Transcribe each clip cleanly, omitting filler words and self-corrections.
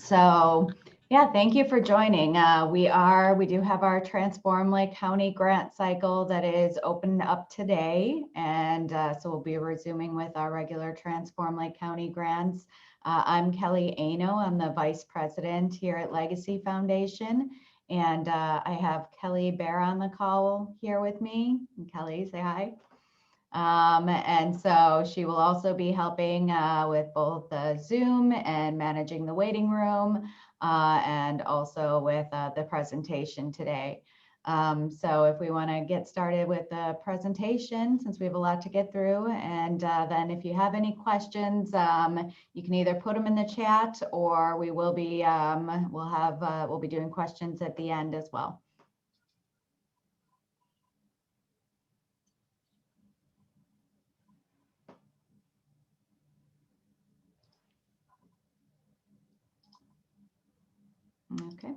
So yeah, thank you for joining. We do have our Transform Lake County grant cycle that is open up today. And so we'll be resuming with our regular Transform Lake County grants. I'm Kelly Ano. I'm the Vice President here at Legacy Foundation. And I have Kelly Bear on the call here with me. And Kelly, say hi. And so she will also be helping with both Zoom and managing the waiting room and also with the presentation today. So if we want to get started with the presentation, since we have a lot to get through, and then if you have any questions, you can either put them in the chat or we will be we'll be doing questions at the end as well. Okay.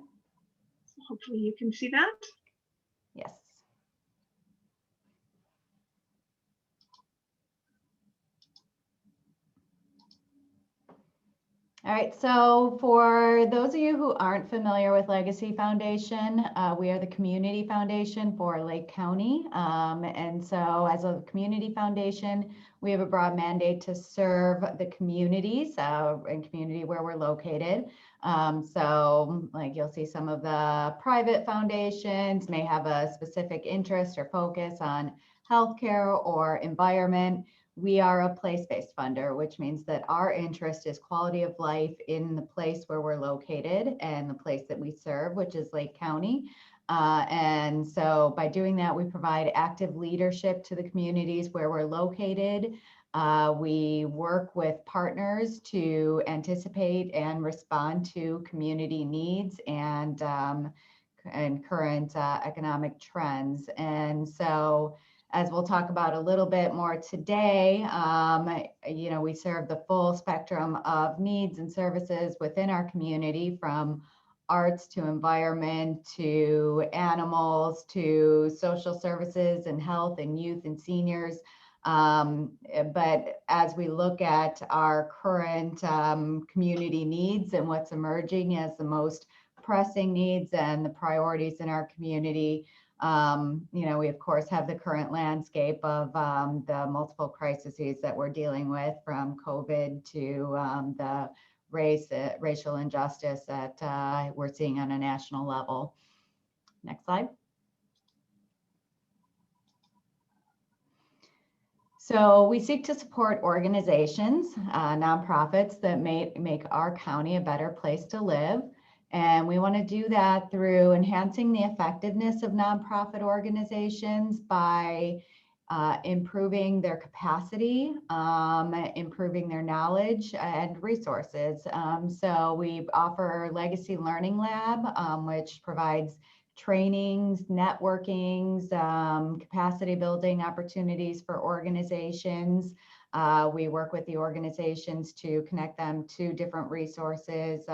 So hopefully you can see that. Yes. All right, so for those of you who aren't familiar with Legacy Foundation, we are the community foundation for Lake County. And so as a community foundation, we have a broad mandate to serve the communities and community where we're located. So like you'll see some of the private foundations may have a specific interest or focus on healthcare or environment. We are a place-based funder, which means that our interest is quality of life in the place where we're located and the place that we serve, which is Lake County. And so by doing that, we provide active leadership to the communities where we're located. We work with partners to anticipate and respond to community needs and current economic trends. And so as we'll talk about a little bit more today, we serve the full spectrum of needs and services within our community, from arts to environment to animals to social services and health and youth and seniors. But as we look at our current community needs and what's emerging as the most pressing needs and the priorities in our community, we of course have the current landscape of the multiple crises that we're dealing with, from COVID to the racial injustice that we're seeing on a national level. Next slide. So we seek to support organizations, nonprofits that make our county a better place to live. And we want to do that through enhancing the effectiveness of nonprofit organizations by improving their capacity, improving their knowledge and resources. So we offer Legacy Learning Lab, which provides trainings, networkings, capacity building opportunities for organizations. We work with the organizations to connect them to different resources,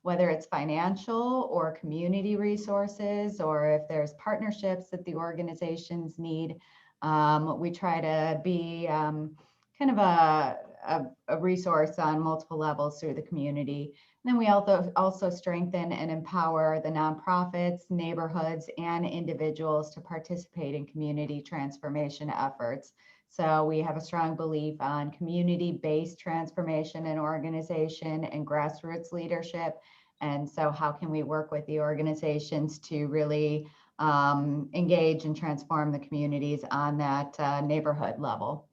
whether it's financial or community resources, or if there's partnerships that the organizations need. We try to be kind of a resource on multiple levels through the community. And then we also strengthen and empower the nonprofits, neighborhoods, and individuals to participate in community transformation efforts. So we have a strong belief on community-based transformation and organization and grassroots leadership. And so how can we work with the organizations to really engage and transform the communities on that neighborhood level?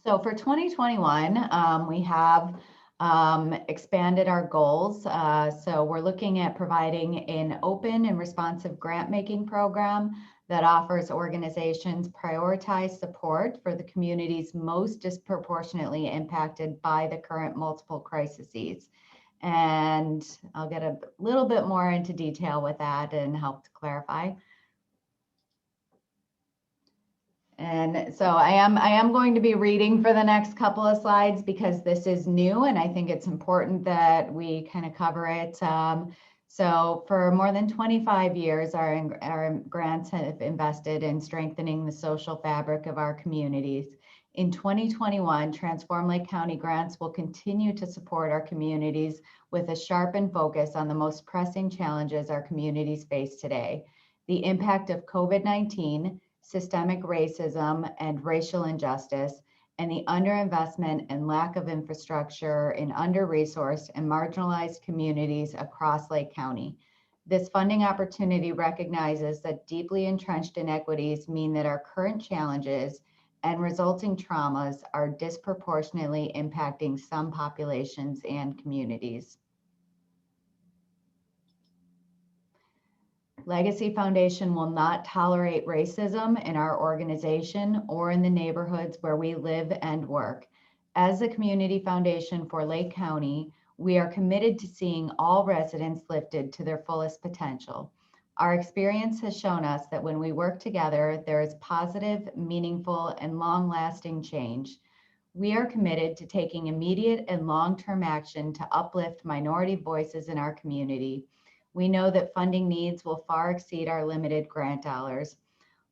So for 2021, we have expanded our goals. So we're looking at providing an open and responsive grant making program that offers organizations prioritized support for the communities most disproportionately impacted by the current multiple crises. And I'll get a little bit more into detail with that and help to clarify. And so I am going to be reading for the next couple of slides because this is new and I think it's important that we kind of cover it. So for more than 25 years, our grants have invested in strengthening the social fabric of our communities. In 2021, Transform Lake County grants will continue to support our communities with a sharpened focus on the most pressing challenges our communities face today: the impact of COVID-19, systemic racism, and racial injustice, and the underinvestment and lack of infrastructure in under-resourced and marginalized communities across Lake County. This funding opportunity recognizes that deeply entrenched inequities mean that our current challenges and resulting traumas are disproportionately impacting some populations and communities. Legacy Foundation will not tolerate racism in our organization or in the neighborhoods where we live and work. As a community foundation for Lake County, we are committed to seeing all residents lifted to their fullest potential. Our experience has shown us that when we work together, there is positive, meaningful, and long-lasting change. We are committed to taking immediate and long-term action to uplift minority voices in our community. We know that funding needs will far exceed our limited grant dollars.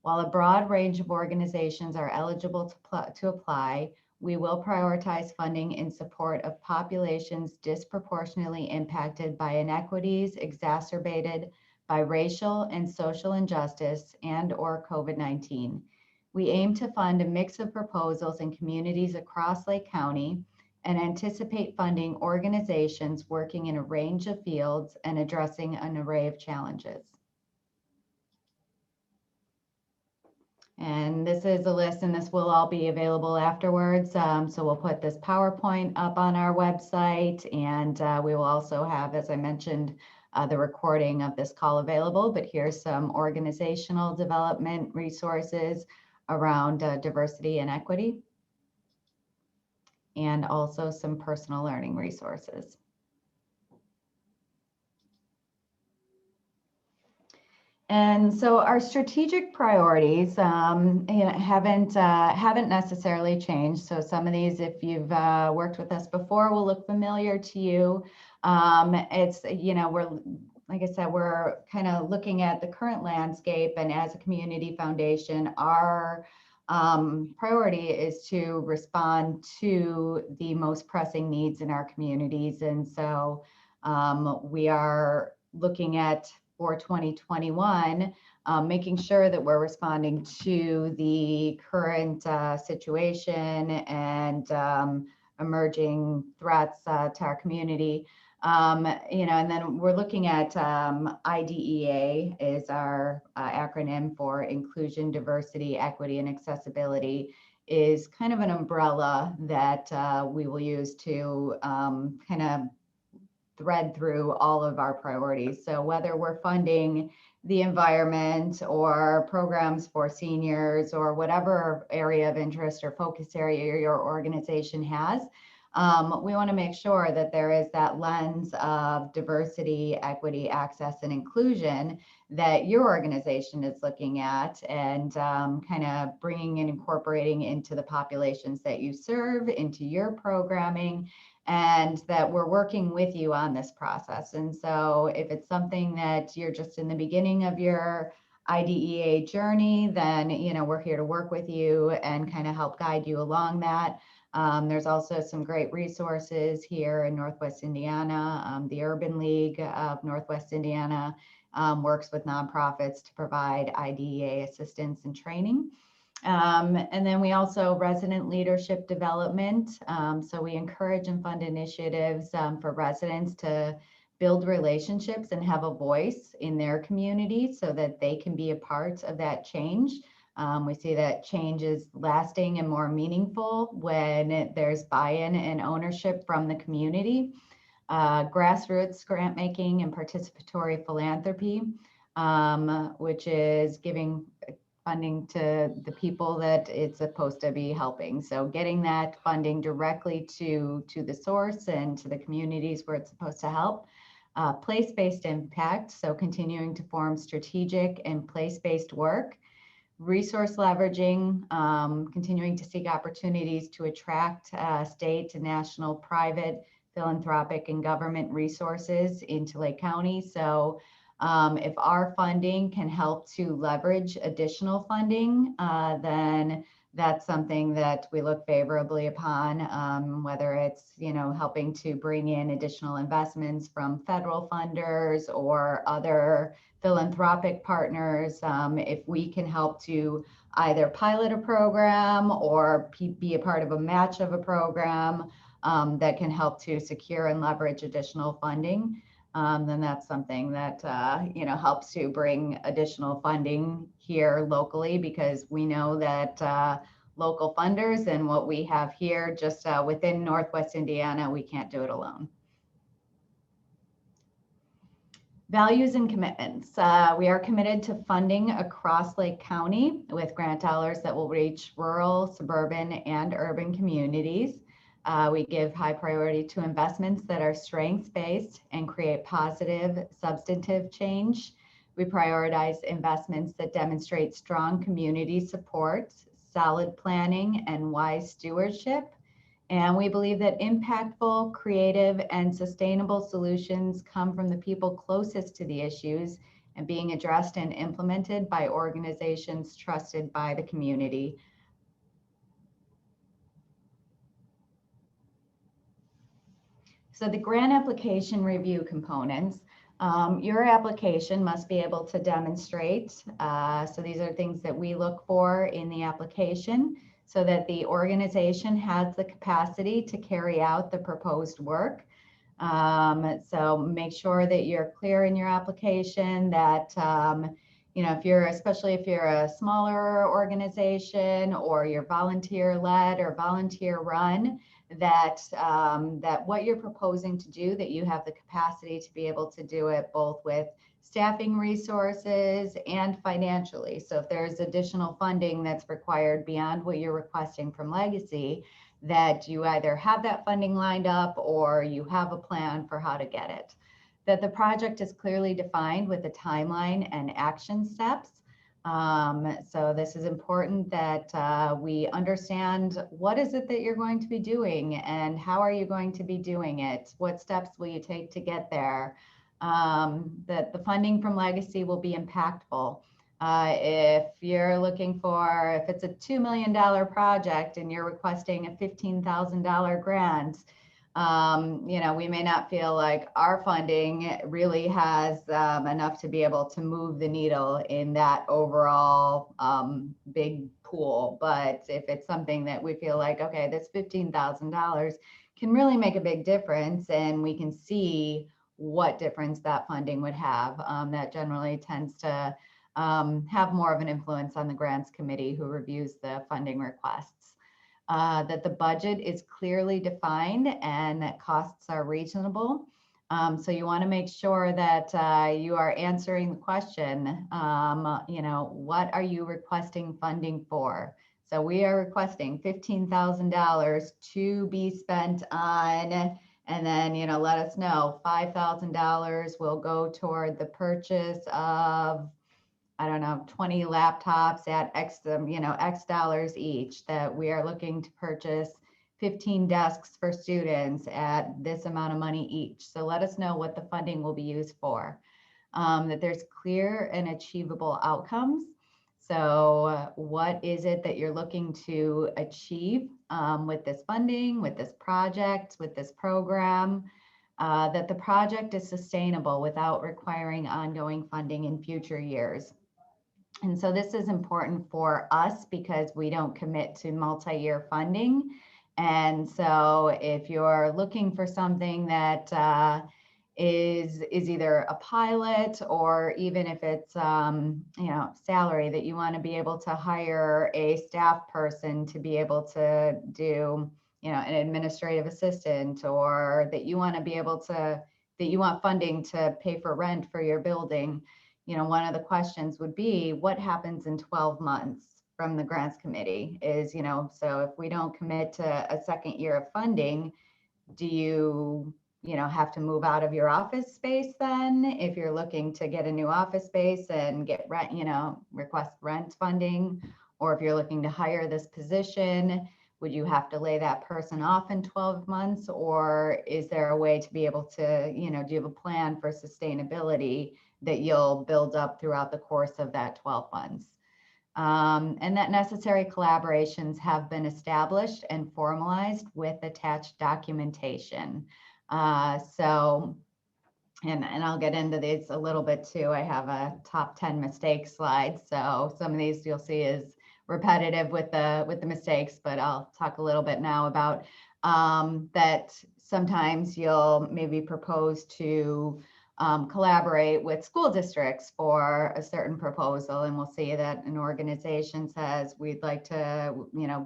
While a broad range of organizations are eligible to apply, we will prioritize funding in support of populations disproportionately impacted by inequities exacerbated by racial and social injustice and/or COVID-19. We aim to fund a mix of proposals in communities across Lake County and anticipate funding organizations working in a range of fields and addressing an array of challenges. And this is a list, and this will all be available afterwards. So we'll put this PowerPoint up on our website, and we will also have, as I mentioned, the recording of this call available. But here's some organizational development resources around diversity and equity, and also some personal learning resources. And so our strategic priorities haven't necessarily changed. So some of these, if you've worked with us before, will look familiar to you. It's, we're, like I said, we're kind of looking at the current landscape, and as a community foundation, our priority is to respond to the most pressing needs in our communities. And so we are looking at, for 2021, making sure that we're responding to the current situation and emerging threats to our community. And then we're looking at IDEA is our acronym for Inclusion, Diversity, Equity, and Accessibility, is kind of an umbrella that we will use to kind of thread through all of our priorities. So whether we're funding the environment or programs for seniors or whatever area of interest or focus area your organization has, we want to make sure that there is that lens of diversity, equity, access, and inclusion that your organization is looking at, and kind of bringing and incorporating into the populations that you serve, into your programming, and that we're working with you on this process. And so if it's something that you're just in the beginning of your IDEA journey, then we're here to work with you and kind of help guide you along that. There's also some great resources here in Northwest Indiana. The Urban League of Northwest Indiana works with nonprofits to provide IDEA assistance and training. And then we also resident leadership development. So we encourage and fund initiatives for residents to build relationships and have a voice in their community so that they can be a part of that change. We see that change is lasting and more meaningful when there's buy-in and ownership from the community. Grassroots grant making and participatory philanthropy, which is giving funding to the people that it's supposed to be helping. So getting that funding directly to the source and to the communities where it's supposed to help. Place-based impact, so continuing to form strategic and place-based work. Resource leveraging, continuing to seek opportunities to attract state, national, private, philanthropic, and government resources into Lake County. So if our funding can help to leverage additional funding, then that's something that we look favorably upon, whether it's, helping to bring in additional investments from federal funders or other philanthropic partners. If we can help to either pilot a program or be a part of a match of a program that can help to secure and leverage additional funding, then that's something that helps to bring additional funding here locally, because we know that local funders and what we have here just within Northwest Indiana, we can't do it alone. Values and commitments. We are committed to funding across Lake County with grant dollars that will reach rural, suburban, and urban communities. We give high priority to investments that are strengths-based and create positive, substantive change. We prioritize investments that demonstrate strong community support, solid planning, and wise stewardship. And we believe that impactful, creative, and sustainable solutions come from the people closest to the issues and being addressed and implemented by organizations trusted by the community. So the grant application review components, your application must be able to demonstrate. So these are things that we look for in the application, so that the organization has the capacity to carry out the proposed work. So make sure that you're clear in your application that, especially if you're a smaller organization or you're volunteer-led or volunteer-run, that what you're proposing to do, that you have the capacity to be able to do it both with staffing resources and financially. So if there's additional funding that's required beyond what you're requesting from Legacy, that you either have that funding lined up or you have a plan for how to get it. That the project is clearly defined with a timeline and action steps. So this is important that we understand what is it that you're going to be doing and how are you going to be doing it? What steps will you take to get there? That the funding from Legacy will be impactful. If you're looking for, if it's a $2 million project and you're requesting a $15,000 grant, we may not feel like our funding really has enough to be able to move the needle in that overall big pool. But if it's something that we feel like, okay, this $15,000 can really make a big difference, and we can see what difference that funding would have, that generally tends to have more of an influence on the grants committee who reviews the funding requests. That the budget is clearly defined and that costs are reasonable. So you want to make sure that you are answering the question, what are you requesting funding for? So we are requesting $15,000 to be spent on, and then, let us know $5,000 will go toward the purchase of, 20 laptops at X, X dollars each, that we are looking to purchase 15 desks for students at this amount of money each. So let us know what the funding will be used for, that there's clear and achievable outcomes. So what is it that you're looking to achieve with this funding, with this project, with this program, that the project is sustainable without requiring ongoing funding in future years. And so this is important for us because we don't commit to multi-year funding. And so if you're looking for something that is either a pilot, or even if it's salary, that you want to be able to hire a staff person to be able to do an administrative assistant, or that you want to be able to, that you want funding to pay for rent for your building, one of the questions would be, what happens in 12 months from the grants committee is, so if we don't commit to a second year of funding, do you have to move out of your office space then? If you're looking to get a new office space and get rent, request rent funding, or if you're looking to hire this position, would you have to lay that person off in 12 months? Or is there a way to be able to, do you have a plan for sustainability that you'll build up throughout the course of that 12 months? and that necessary collaborations have been established and formalized with attached documentation. And I'll get into these a little bit too. I have a top 10 mistakes slide. So some of these you'll see is repetitive with the mistakes, but I'll talk a little bit now about that sometimes you'll maybe propose to collaborate with school districts for a certain proposal. And we'll see that an organization says, we'd like to,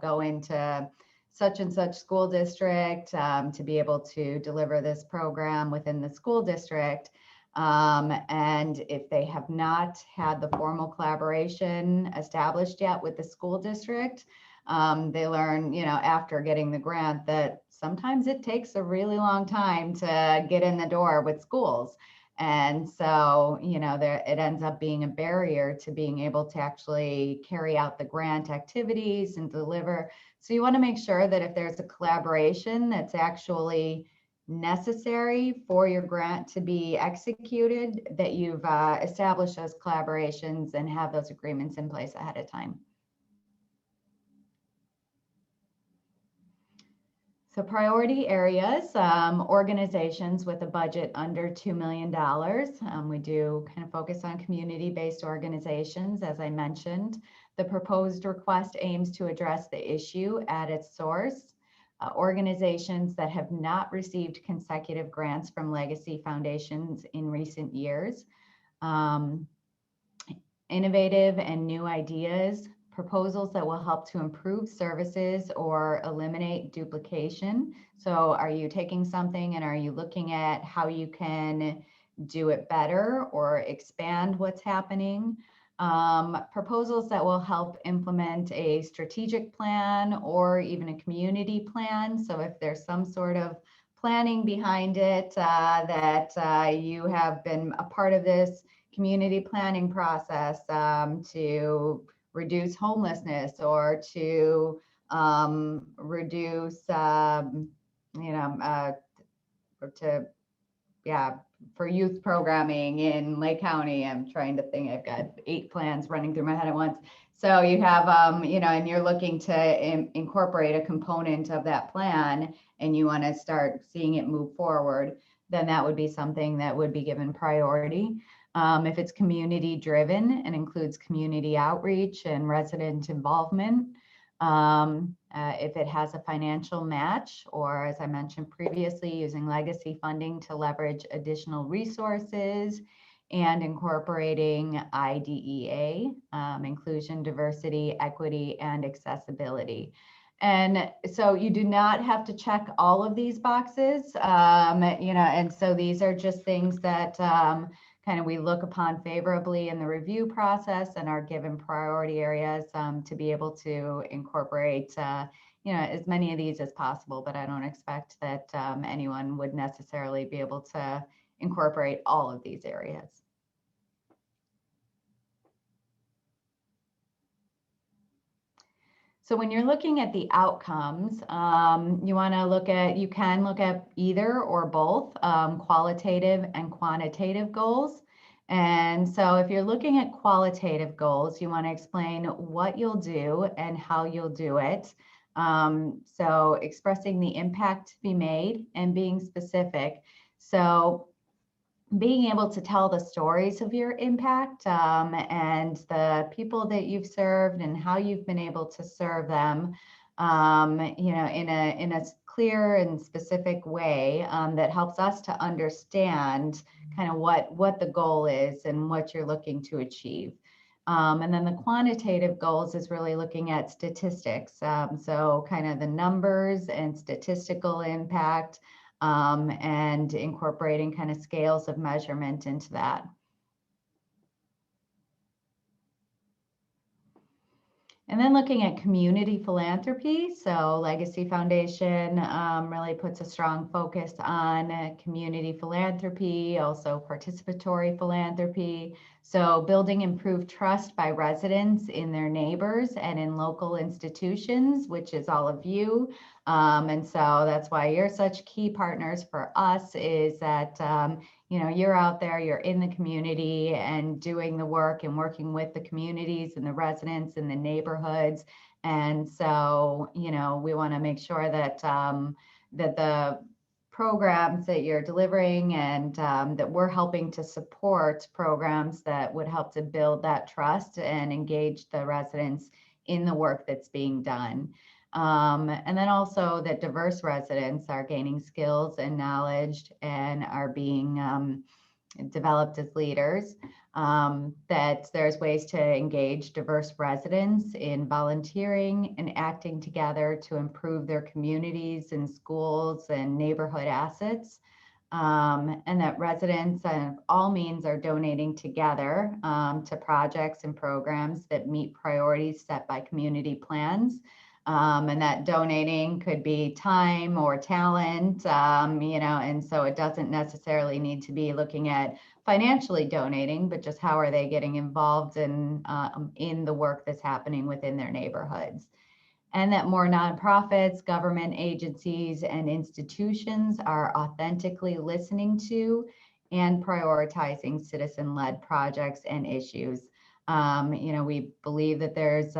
go into such and such school district to be able to deliver this program within the school district. And if they have not had the formal collaboration established yet with the school district, they learn, after getting the grant that sometimes it takes a really long time to get in the door with schools. And so, it ends up being a barrier to being able to actually carry out the grant activities and deliver. So you want to make sure that if there's a collaboration that's actually necessary for your grant to be executed, that you've established those collaborations and have those agreements in place ahead of time. So priority areas, organizations with a budget under $2 million. We do kind of focus on community-based organizations, as I mentioned. The proposed request aims to address the issue at its source. Organizations that have not received consecutive grants from legacy foundations in recent years. Innovative and new ideas, proposals that will help to improve services or eliminate duplication. So are you taking something and are you looking at how you can do it better or expand what's happening? Proposals that will help implement a strategic plan or even a community plan. So if there's some sort of planning behind it, that you have been a part of this community planning process to reduce homelessness or to reduce, for youth programming in Lake County. I'm trying to think, I've got 8 plans running through my head at once. So you have, and you're looking to incorporate a component of that plan and you want to start seeing it move forward, then that would be something that would be given priority. If it's community driven and includes community outreach and resident involvement, if it has a financial match, or as I mentioned previously, using legacy funding to leverage additional resources and incorporating IDEA, inclusion, diversity, equity, and accessibility. And so you do not have to check all of these boxes, and so these are just things that kind of we look upon favorably in the review process and are given priority areas to be able to incorporate, as many of these as possible, but I don't expect that anyone would necessarily be able to incorporate all of these areas. So when you're looking at the outcomes, you can look at either or both qualitative and quantitative goals. And so if you're looking at qualitative goals, you want to explain what you'll do and how you'll do it. So expressing the impact to be made and being specific. So being able to tell the stories of your impact and the people that you've served and how you've been able to serve them, in a clear and specific way that helps us to understand kind of what the goal is and what you're looking to achieve. And then the quantitative goals is really looking at statistics. So kind of the numbers and statistical impact, and incorporating kind of scales of measurement into that. And then looking at community philanthropy. So Legacy Foundation really puts a strong focus on community philanthropy, also participatory philanthropy. So building improved trust by residents in their neighbors and in local institutions, which is all of you. And so that's why you're such key partners for us, is that, you're out there, you're in the community and doing the work and working with the communities and the residents in the neighborhoods. And so, we want to make sure that, that the programs that you're delivering and that we're helping to support programs that would help to build that trust and engage the residents in the work that's being done. And then also that diverse residents are gaining skills and knowledge and are being developed as leaders, that there's ways to engage diverse residents in volunteering and acting together to improve their communities and schools and neighborhood assets, and that residents of all means are donating together to projects and programs that meet priorities set by community plans. And that donating could be time or talent, and so it doesn't necessarily need to be looking at financially donating, but just how are they getting involved in the work that's happening within their neighborhoods. And that more nonprofits, government agencies, and institutions are authentically listening to and prioritizing citizen-led projects and issues. We believe that there's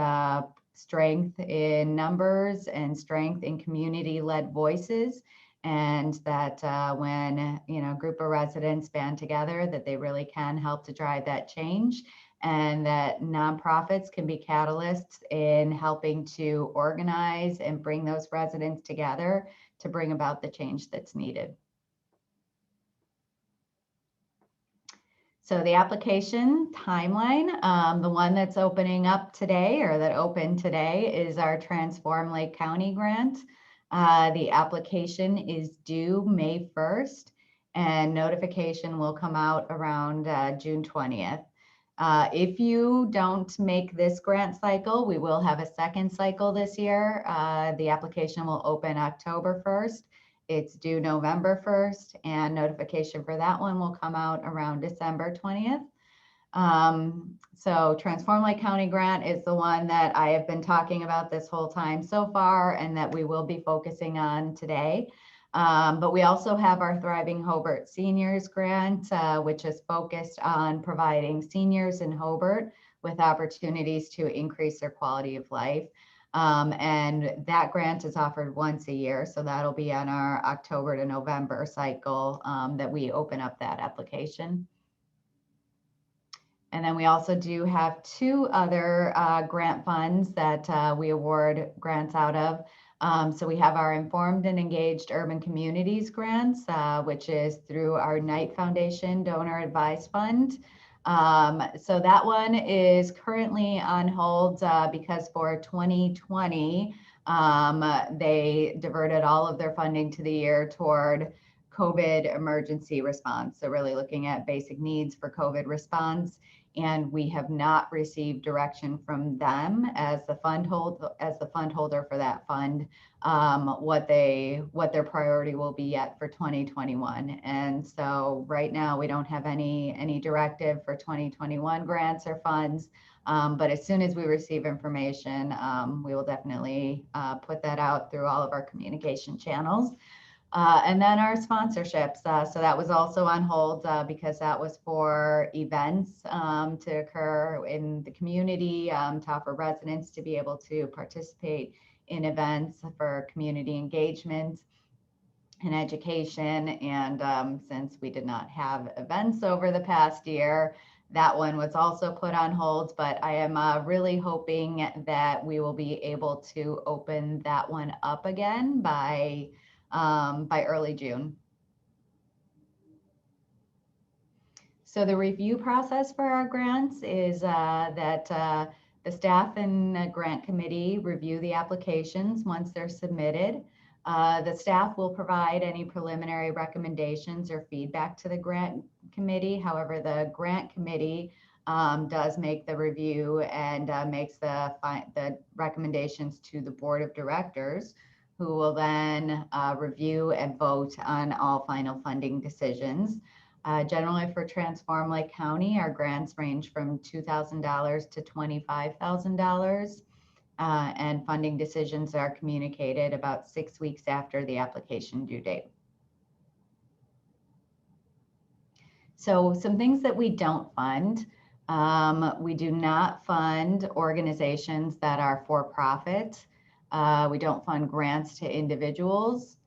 strength in numbers and strength in community-led voices, and that when a group of residents band together, that they really can help to drive that change, and that nonprofits can be catalysts in helping to organize and bring those residents together to bring about the change that's needed. So the application timeline, the one that's opening up today, or that opened today, is our Transform Lake County grant. The application is due May 1st, and notification will come out around June 20th. If you don't make this grant cycle, we will have a second cycle this year. The application will open October 1st. It's due November 1st, and notification for that one will come out around December 20th. So Transform Lake County grant is the one that I have been talking about this whole time so far, and that we will be focusing on today. But we also have our Thriving Hobart Seniors grant, which is focused on providing seniors in Hobart with opportunities to increase their quality of life. And that grant is offered once a year. So that'll be on our October to November cycle that we open up that application. And then we also do have two other grant funds that we award grants out of. So we have our Informed and Engaged Urban Communities grants, which is through our Knight Foundation Donor Advised Fund. So that one is currently on hold because for 2020, they diverted all of their funding to the year toward COVID emergency response. So really looking at basic needs for COVID response. And we have not received direction from them as the fund holder for that fund, what their priority will be yet for 2021. And so right now we don't have any directive for 2021 grants or funds. But as soon as we receive information, we will definitely put that out through all of our communication channels. And then our sponsorships. So that was also on hold because that was for events to occur in the community, to offer residents to be able to participate in events for community engagement and education. And since we did not have events over the past year, that one was also put on hold, but I am really hoping that we will be able to open that one up again by early June. So the review process for our grants is that the staff and the grant committee review the applications once they're submitted. The staff will provide any preliminary recommendations or feedback to the grant committee. However, the grant committee does make the review and makes the recommendations to the board of directors, who will then review and vote on all final funding decisions. Generally for Transform Lake County, our grants range from $2,000 to $25,000. And funding decisions are communicated about 6 weeks after the application due date. So some things that we don't fund. We do not fund organizations that are for profit. We don't fund grants to individuals.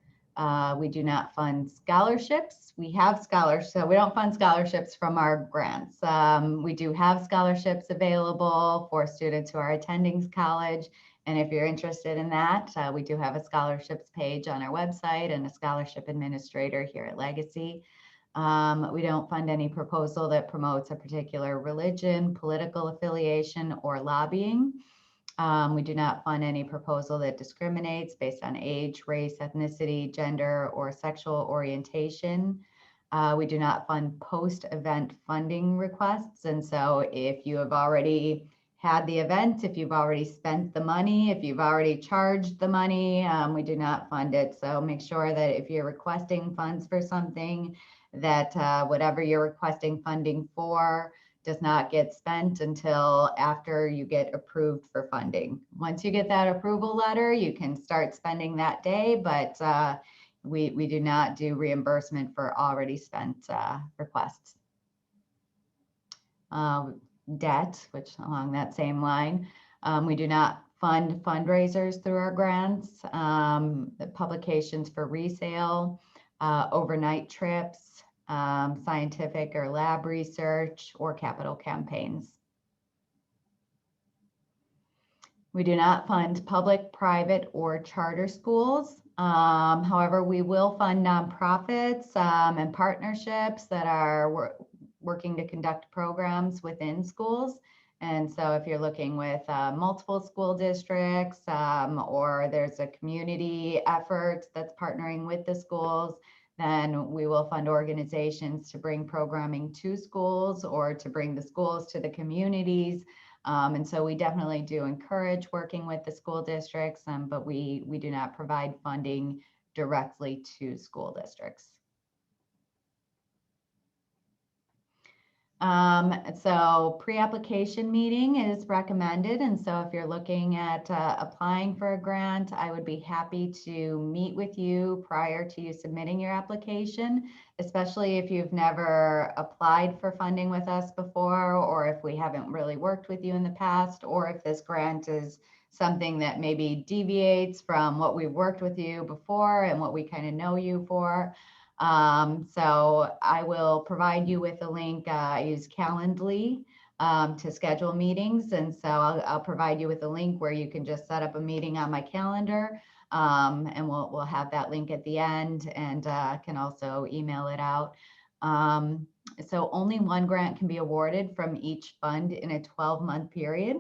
We do not fund scholarships. We have scholarships, so we don't fund scholarships from our grants. We do have scholarships available for students who are attending college. And if you're interested in that, we do have a scholarships page on our website and a scholarship administrator here at Legacy. We don't fund any proposal that promotes a particular religion, political affiliation, or lobbying. We do not fund any proposal that discriminates based on age, race, ethnicity, gender, or sexual orientation. We do not fund post-event funding requests. And so if you have already had the event, if you've already spent the money, if you've already charged the money, we do not fund it. So make sure that if you're requesting funds for something, that whatever you're requesting funding for does not get spent until after you get approved for funding. Once you get that approval letter, you can start spending that day, but we do not do reimbursement for already spent requests. Debt, which along that same line, we do not fund fundraisers through our grants, publications for resale, overnight trips, scientific or lab research, or capital campaigns. We do not fund public, private, or charter schools. However, we will fund nonprofits and partnerships that are working to conduct programs within schools. And so if you're looking with multiple school districts or there's a community effort that's partnering with the schools, then we will fund organizations to bring programming to schools or to bring the schools to the communities. And so we definitely do encourage working with the school districts, but we do not provide funding directly to school districts. So pre-application meeting is recommended. And so if you're looking at applying for a grant, I would be happy to meet with you prior to you submitting your application, especially if you've never applied for funding with us before, or if we haven't really worked with you in the past, or if this grant is something that maybe deviates from what we've worked with you before and what we kind of know you for. So I will provide you with a link. I use Calendly to schedule meetings. And so I'll provide you with a link where you can just set up a meeting on my calendar. And we'll have that link at the end, and can also email it out. So only one grant can be awarded from each fund in a 12-month period.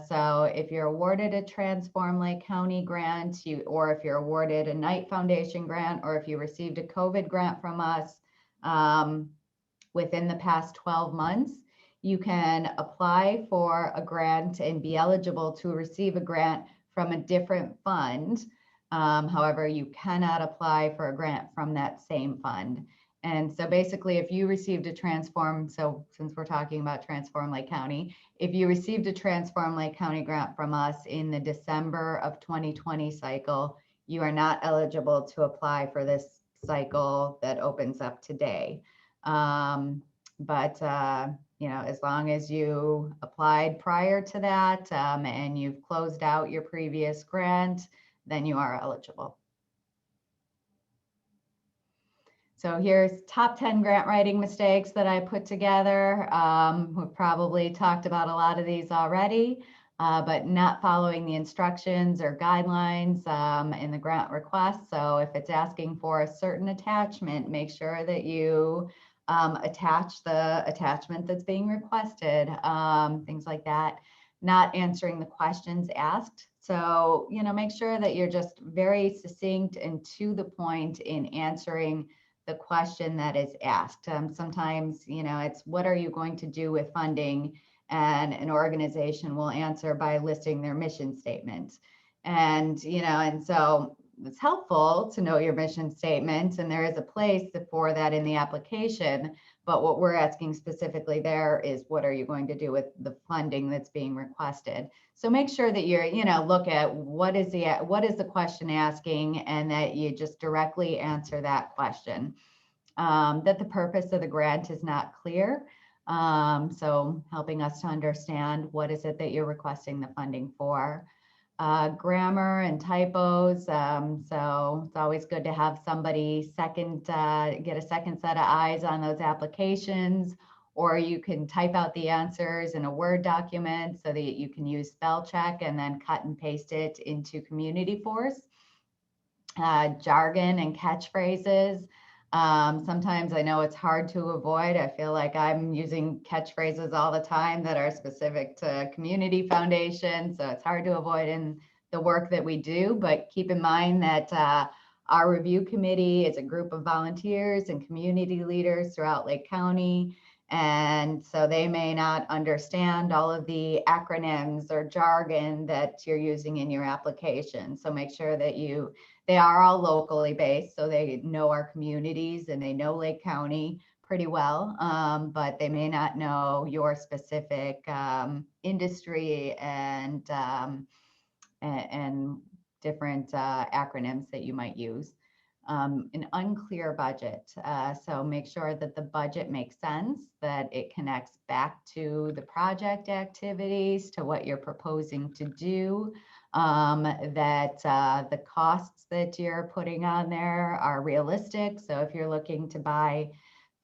So if you're awarded a Transform Lake County grant, or if you're awarded a Knight Foundation grant, or if you received a COVID grant from us within the past 12 months, you can apply for a grant and be eligible to receive a grant from a different fund. However, you cannot apply for a grant from that same fund. And so basically, if you received a Transform, so since we're talking about Transform Lake County, if you received a Transform Lake County grant from us in the December of 2020 cycle, you are not eligible to apply for this cycle that opens up today. But you know, as long as you applied prior to that and you've closed out your previous grant, then you are eligible. So here's top 10 grant writing mistakes that I put together. We've probably talked about a lot of these already, but not following the instructions or guidelines in the grant request. So if it's asking for a certain attachment, make sure that you attach the attachment that's being requested, things like that. Not answering the questions asked. So, you know, make sure that you're just very succinct and to the point in answering the question that is asked. Sometimes, you know, it's what are you going to do with funding? And an organization will answer by listing their mission statement. And, you know, and so it's helpful to know your mission statement, and there is a place for that in the application. But what we're asking specifically there is, what are you going to do with the funding that's being requested? So make sure that you're, look at what is the question asking, and that you just directly answer that question. That the purpose of the grant is not clear. So helping us to understand what is it that you're requesting the funding for. Grammar and typos. So it's always good to have somebody get a second set of eyes on those applications, or you can type out the answers in a Word document so that you can use spell check and then cut and paste it into Community Force. Jargon and catchphrases. Sometimes I know it's hard to avoid. I feel like I'm using catchphrases all the time that are specific to Community Foundation, so it's hard to avoid in the work that we do. But keep in mind that our review committee is a group of volunteers and community leaders throughout Lake County, and so they may not understand all of the acronyms or jargon that you're using in your application. So make sure that they are all locally based, so they know our communities and they know Lake County pretty well, but they may not know your specific industry and different acronyms that you might use. An unclear budget. So make sure that the budget makes sense, that it connects back to the project activities, to what you're proposing to do, that the costs that you're putting on there are realistic. So if you're looking to buy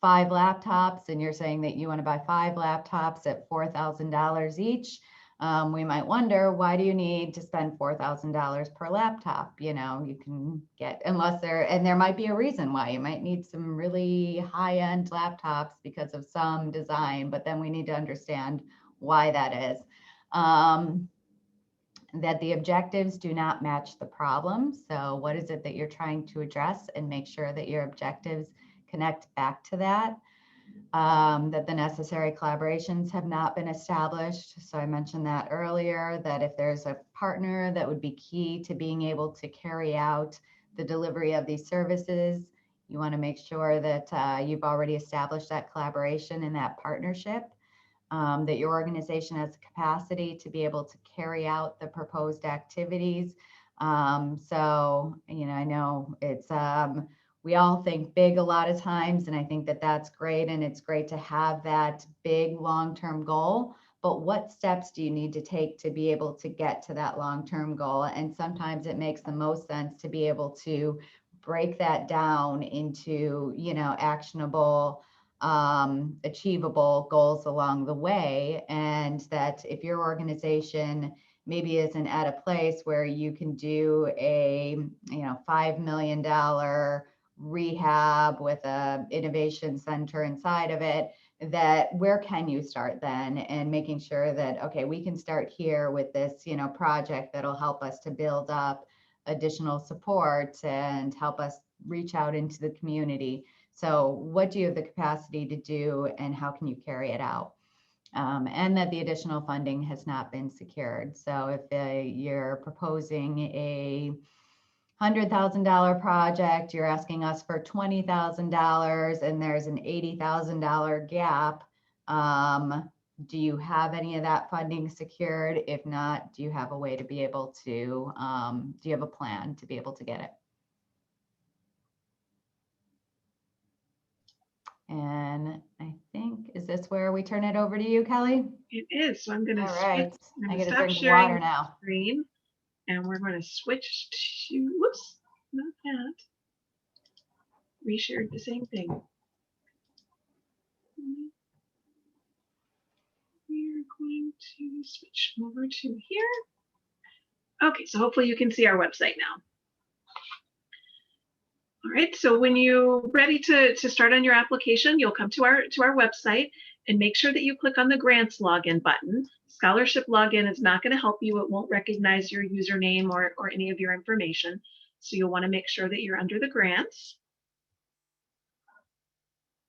5 laptops and you're saying that you want to buy 5 laptops at $4,000 each, we might wonder, why do you need to spend $4,000 per laptop? You can get, and there might be a reason why you might need some really high-end laptops because of some design, but then we need to understand why that is. That the objectives do not match the problem. So what is it that you're trying to address, and make sure that your objectives connect back to that. That the necessary collaborations have not been established. So I mentioned that earlier, that if there's a partner that would be key to being able to carry out the delivery of these services, you want to make sure that you've already established that collaboration and that partnership. That your organization has the capacity to be able to carry out the proposed activities. So, I know it's, we all think big a lot of times, and I think that that's great. And it's great to have that big long-term goal, but what steps do you need to take to be able to get to that long-term goal? And sometimes it makes the most sense to be able to break that down into, actionable, achievable goals along the way. And that if your organization maybe isn't at a place where you can do a $5 million rehab with a innovation center inside of it, that where can you start then? And making sure that, okay, we can start here with this project that'll help us to build up additional support and help us reach out into the community. So what do you have the capacity to do, and how can you carry it out? And that the additional funding has not been secured. So if you're proposing a $100,000 project, you're asking us for $20,000, and there's an $80,000 gap. Do you have any of that funding secured? If not, do you have a way to be able to, do you have a plan to be able to get it? And I think, is this where we turn it over to you, Kelly? It is. So I'm going to All right. I got to stop drink sharing water now. screen, and we're going to switch to, whoops, not that. Reshared the same thing. We're going to switch over to here. Okay, so hopefully you can see our website now. All right, so when you're ready to start on your application, you'll come to our website and make sure that you click on the grants login button. Scholarship login is not going to help you. It won't recognize your username or any of your information. So you'll want to make sure that you're under the grants.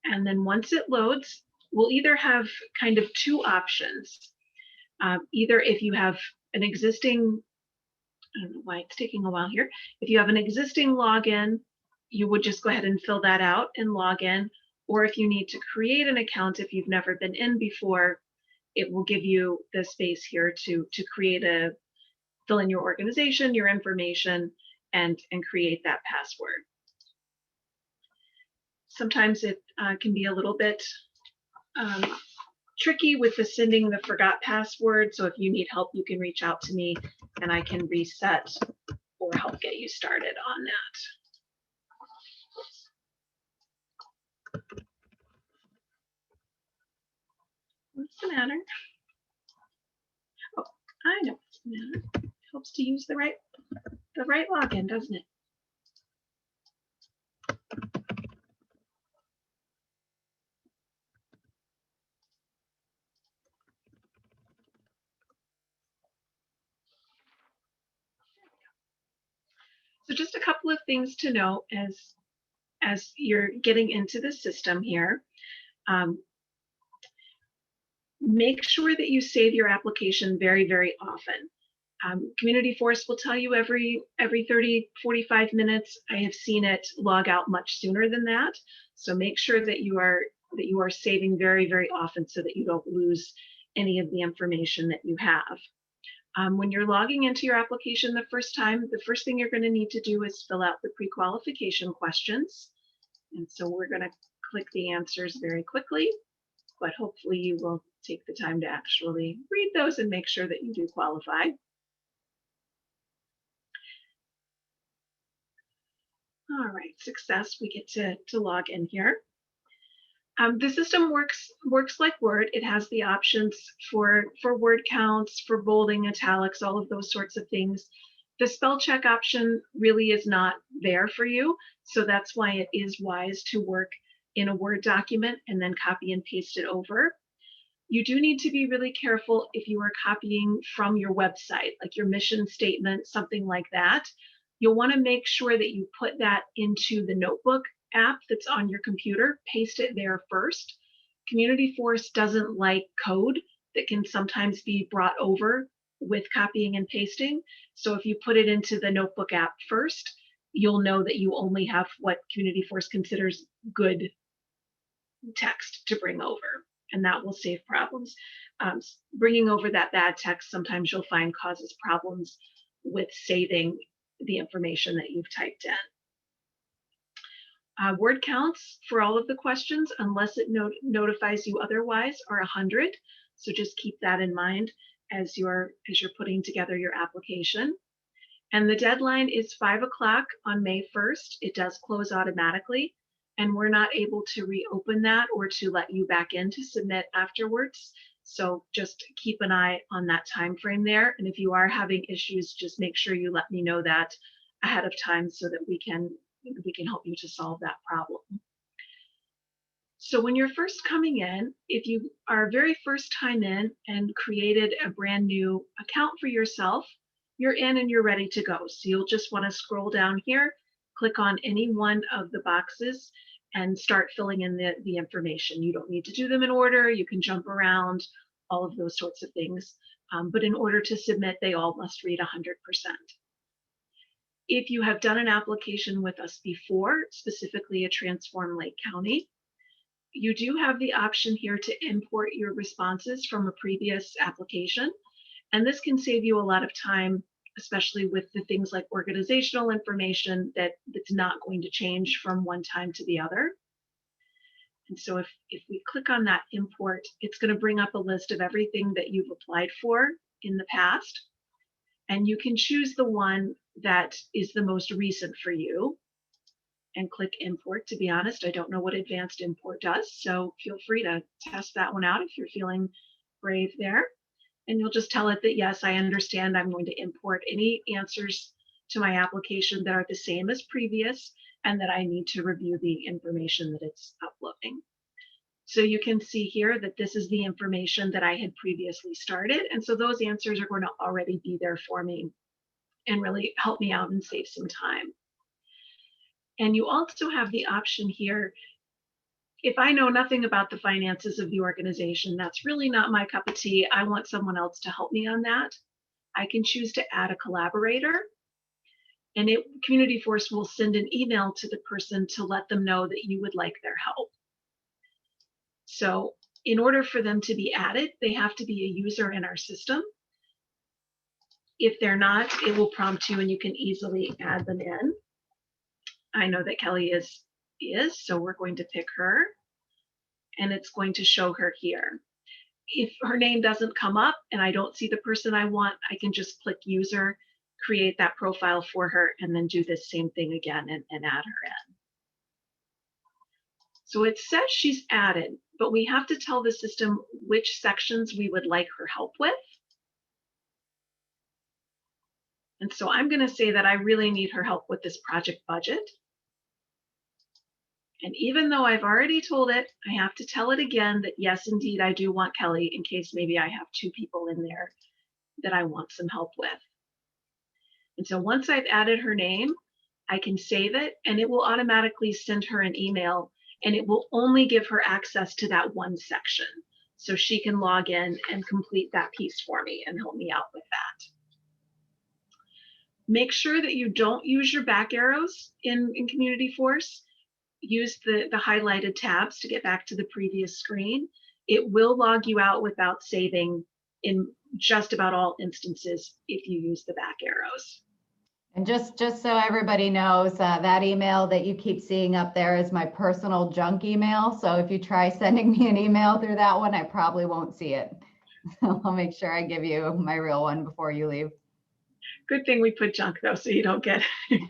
And then once it loads, we'll either have kind of 2 options. Either if you have an existing I don't know why it's taking a while here. If you have an existing login, you would just go ahead and fill that out and log in. Or if you need to create an account, if you've never been in before, it will give you the space here to fill in your organization, your information, and create that password. Sometimes it can be a little bit tricky with the sending the forgot password. So if you need help, you can reach out to me and I can reset or help get you started on that. What's the matter? Oh, I know what's the matter. It helps to use the right login, doesn't it? So just a couple of things to know as you're getting into the system here. Make sure that you save your application very, very often. Community Force will tell you every 30, 45 minutes. I have seen it log out much sooner than that. So make sure that you are saving very, very often so that you don't lose any of the information that you have. When you're logging into your application the first time, the first thing you're going to need to do is fill out the pre-qualification questions. And so we're going to click the answers very quickly, but hopefully you will take the time to actually read those and make sure that you do qualify. All right, success, we get to log in here. The system works like Word. It has the options for word counts, for bolding, italics, all of those sorts of things. The spell check option really is not there for you. So that's why it is wise to work in a Word document and then copy and paste it over. You do need to be really careful if you are copying from your website, like your mission statement, something like that. You'll want to make sure that you put that into the notebook app that's on your computer, paste it there first. Community Force doesn't like code that can sometimes be brought over with copying and pasting. So if you put it into the notebook app first, you'll know that you only have what Community Force considers good text to bring over, and that will save problems. Bringing over that bad text, sometimes you'll find causes problems with saving the information that you've typed in. Word counts for all of the questions, unless it notifies you otherwise, are 100. So just keep that in mind as you're putting together your application. And the deadline is 5 o'clock on May 1st. It does close automatically, and we're not able to reopen that or to let you back in to submit afterwards. So just keep an eye on that time frame there. And if you are having issues, just make sure you let me know that ahead of time so that we can help you to solve that problem. So when you're first coming in, if you are very first time in and created a brand new account for yourself, you're in and you're ready to go. So you'll just want to scroll down here, click on any one of the boxes and start filling in the information. You don't need to do them in order. You can jump around, all of those sorts of things. But in order to submit, they all must read 100%. If you have done an application with us before, specifically a Transform Lake County, you do have the option here to import your responses from a previous application. And this can save you a lot of time, especially with the things like organizational information that's not going to change from one time to the other. And so if we click on that import, it's going to bring up a list of everything that you've applied for in the past. And you can choose the one that is the most recent for you and click import. To be honest, I don't know what advanced import does, so feel free to test that one out if you're feeling brave there. And you'll just tell it that, yes, I understand I'm going to import any answers to my application that are the same as previous and that I need to review the information that it's uploading. So you can see here that this is the information that I had previously started. And so those answers are going to already be there for me and really help me out and save some time. And you also have the option here, if I know nothing about the finances of the organization, that's really not my cup of tea. I want someone else to help me on that. I can choose to add a collaborator, and Community Force will send an email to the person to let them know that you would like their help. So in order for them to be added, they have to be a user in our system. If they're not, it will prompt you and you can easily add them in. I know that Kelly is, so we're going to pick her, and it's going to show her here. If her name doesn't come up and I don't see the person I want, I can just click user, create that profile for her, and then do the same thing again and add her in. So it says she's added, but we have to tell the system which sections we would like her help with. And so I'm going to say that I really need her help with this project budget. And even though I've already told it, I have to tell it again that yes, indeed, I do want Kelly, in case maybe I have 2 people in there that I want some help with. And so once I've added her name, I can save it, and it will automatically send her an email, and it will only give her access to that one section. So she can log in and complete that piece for me and help me out with that. Make sure that you don't use your back arrows in Community Force. Use the highlighted tabs to get back to the previous screen. It will log you out without saving in just about all instances if you use the back arrows. And just so everybody knows, that email that you keep seeing up there is my personal junk email. So if you try sending me an email through that one, I probably won't see it. So I'll make sure I give you my real one before you leave. Good thing we put junk though, so you don't get, you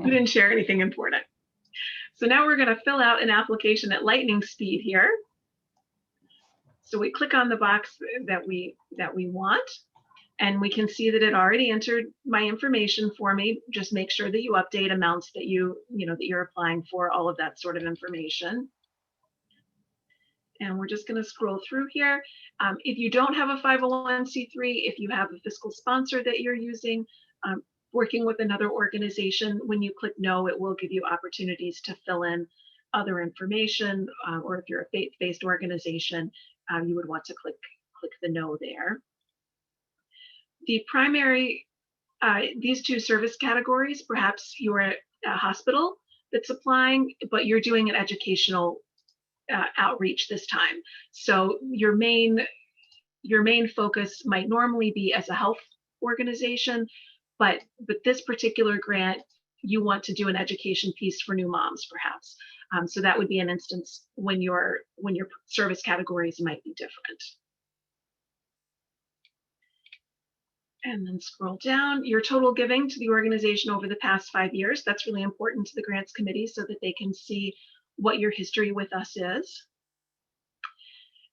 didn't share anything important. So now we're going to fill out an application at lightning speed here. So we click on the box that we want, and we can see that it already entered my information for me. Just make sure that you update amounts that that you're applying for, all of that sort of information. And we're just going to scroll through here. If you don't have a 501c3, if you have a fiscal sponsor that you're using, working with another organization, when you click no, it will give you opportunities to fill in other information, or if you're a faith-based organization, you would want to click the no there. The primary, these 2 service categories, perhaps you're a hospital that's applying, but you're doing an educational outreach this time. So your main focus might normally be as a health organization, but this particular grant, you want to do an education piece for new moms, perhaps. So that would be an instance when your service categories might be different. And then scroll down. Your total giving to the organization over the past 5 years. That's really important to the grants committee so that they can see what your history with us is.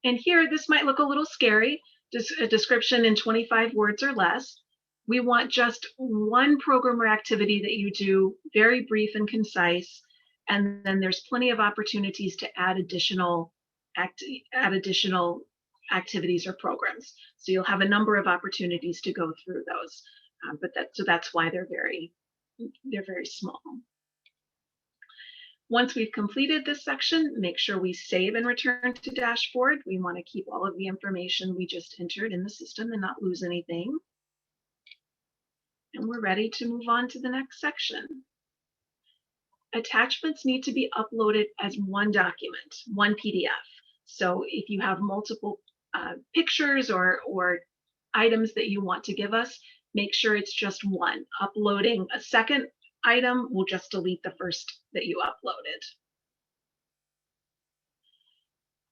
And here, this might look a little scary, just a description in 25 words or less. We want just one program or activity that you do, very brief and concise, and then there's plenty of opportunities to add additional activities or programs. So you'll have a number of opportunities to go through those, so that's why they're very small. Once we've completed this section, make sure we save and return to dashboard. We want to keep all of the information we just entered in the system and not lose anything. And we're ready to move on to the next section. Attachments need to be uploaded as one document, one PDF. So if you have multiple pictures or items that you want to give us, make sure it's just one. Uploading a second item will just delete the first that you uploaded.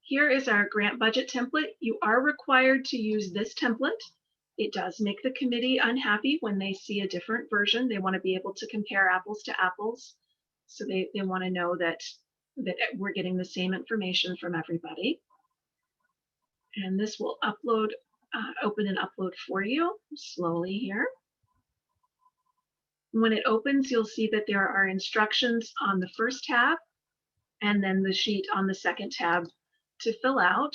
Here is our grant budget template. You are required to use this template. It does make the committee unhappy when they see a different version. They want to be able to compare apples to apples. So they want to know that we're getting the same information from everybody. And this will upload, open and upload for you slowly here. When it opens, you'll see that there are instructions on the first tab and then the sheet on the second tab to fill out.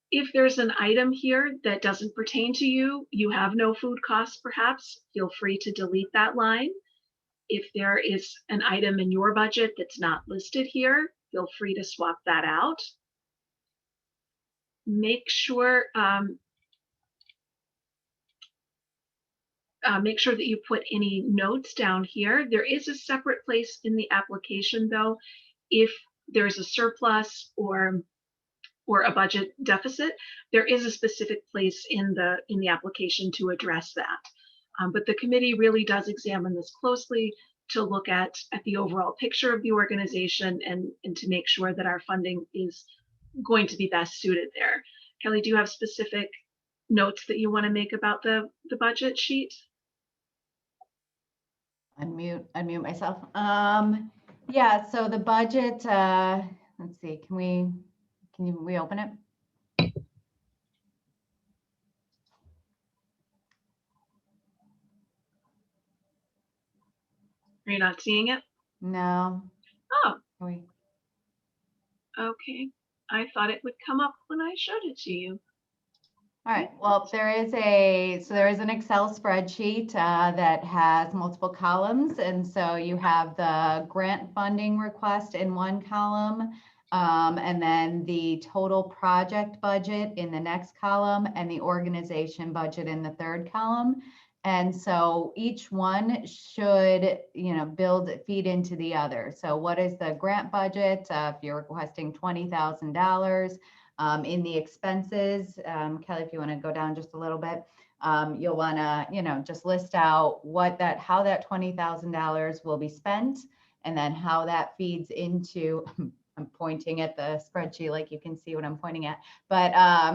If there's an item here that doesn't pertain to you, you have no food costs perhaps, feel free to delete that line. If there is an item in your budget that's not listed here, feel free to swap that out. Make sure make sure that you put any notes down here. There is a separate place in the application, though, if there's a surplus or a budget deficit, there is a specific place in the application to address that. But the committee really does examine this closely to look at the overall picture of the organization and to make sure that our funding is going to be best suited there. Kelly, do you have specific notes that you want to make about the budget sheet? Unmute myself. Yeah, so the budget, let's see, can we open it? Are you not seeing it? No. Oh, Can we? okay. I thought it would come up when I showed it to you. All right, well, there is an Excel spreadsheet that has multiple columns. And so you have the grant funding request in one column, and then the total project budget in the next column, and the organization budget in the third column. And so each one should, feed into the other. So what is the grant budget? If you're requesting $20,000, in the expenses, Kelly, if you want to go down just a little bit, you'll want to, just list out how that $20,000 will be spent, and then how that feeds into. I'm pointing at the spreadsheet, like you can see what I'm pointing at. But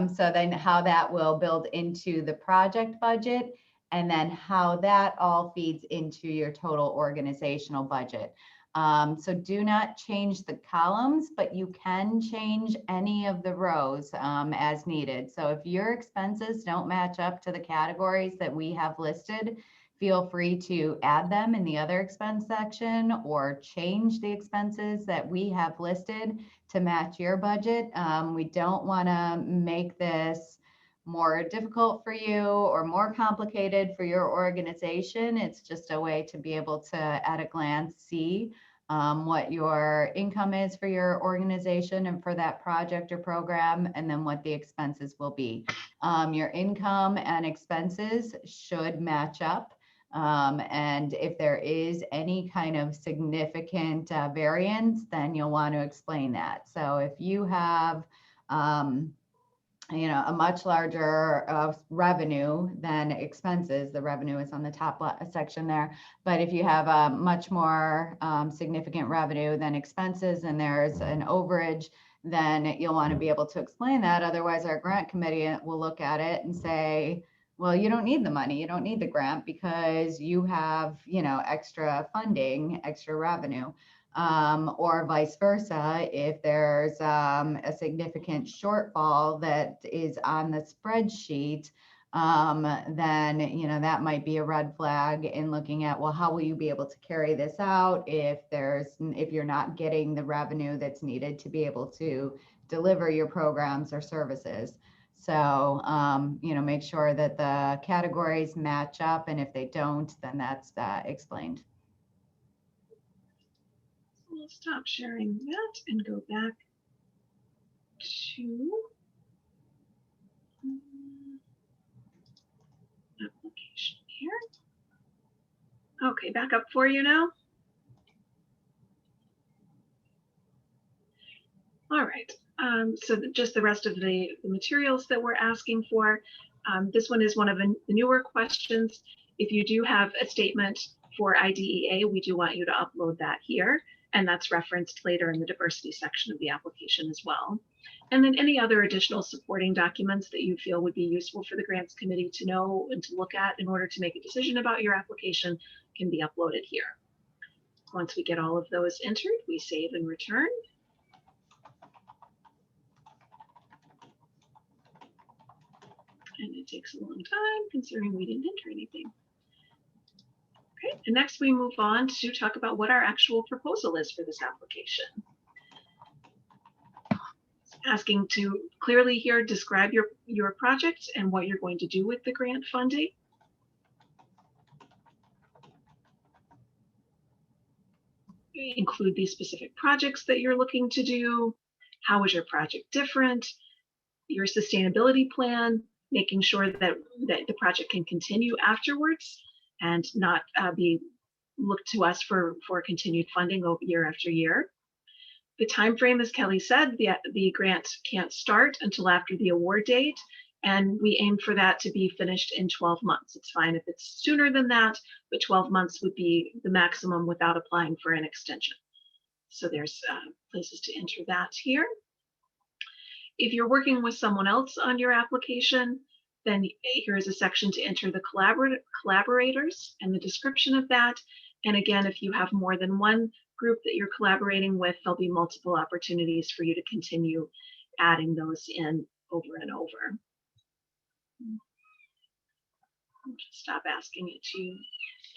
so then how that will build into the project budget, and then how that all feeds into your total organizational budget. So do not change the columns, but you can change any of the rows as needed. So if your expenses don't match up to the categories that we have listed, feel free to add them in the other expense section, or change the expenses that we have listed to match your budget. We don't want to make this more difficult for you or more complicated for your organization. It's just a way to be able to, at a glance, see what your income is for your organization and for that project or program, and then what the expenses will be. Your income and expenses should match up. And if there is any kind of significant variance, then you'll want to explain that. So if you have a much larger revenue than expenses, the revenue is on the top section there. But if you have a much more significant revenue than expenses, and there's an overage, then you'll want to be able to explain that. Otherwise, our grant committee will look at it and say, well, you don't need the money, you don't need the grant, because you have, extra funding, extra revenue. Or vice versa, if there's a significant shortfall that is on the spreadsheet, then that might be a red flag in looking at, well, how will you be able to carry this out if you're not getting the revenue that's needed to be able to deliver your programs or services. So make sure that the categories match up, and if they don't, then that's explained. We'll stop sharing that and go back to application here. Okay, back up for you now. All right, so just the rest of the materials that we're asking for. This one is one of the newer questions. If you do have a statement for IDEA, we do want you to upload that here. And that's referenced later in the diversity section of the application as well. And then any other additional supporting documents that you feel would be useful for the grants committee to know and to look at in order to make a decision about your application can be uploaded here. Once we get all of those entered, we save and return. And it takes a long time considering we didn't enter anything. Okay, and next we move on to talk about what our actual proposal is for this application. Asking to clearly here describe your project and what you're going to do with the grant funding. Include these specific projects that you're looking to do. How is your project different? Your sustainability plan, making sure that the project can continue afterwards. and not be looked to us for continued funding year after year. The time frame, as Kelly said, the grant can't start until after the award date, and we aim for that to be finished in 12 months. It's fine if it's sooner than that, but 12 months would be the maximum without applying for an extension. So there's places to enter that here. If you're working with someone else on your application, then here is a section to enter the collaborators and the description of that. And again, if you have more than one group that you're collaborating with, there'll be multiple opportunities for you to continue adding those in over and over. I'll just stop asking it to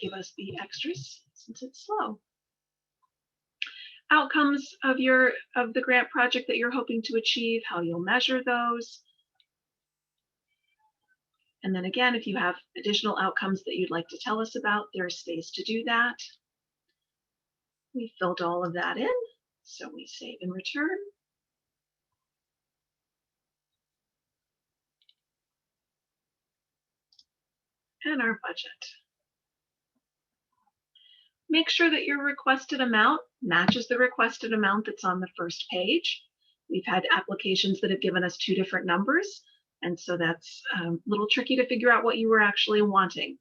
give us the extras since it's slow. Outcomes of the grant project that you're hoping to achieve, how you'll measure those. And then again, if you have additional outcomes that you'd like to tell us about, there's space to do that. We filled all of that in, so we save and return. And our budget. Make sure that your requested amount matches the requested amount that's on the first page. We've had applications that have given us 2 different numbers, and so that's a little tricky to figure out what you were actually wanting.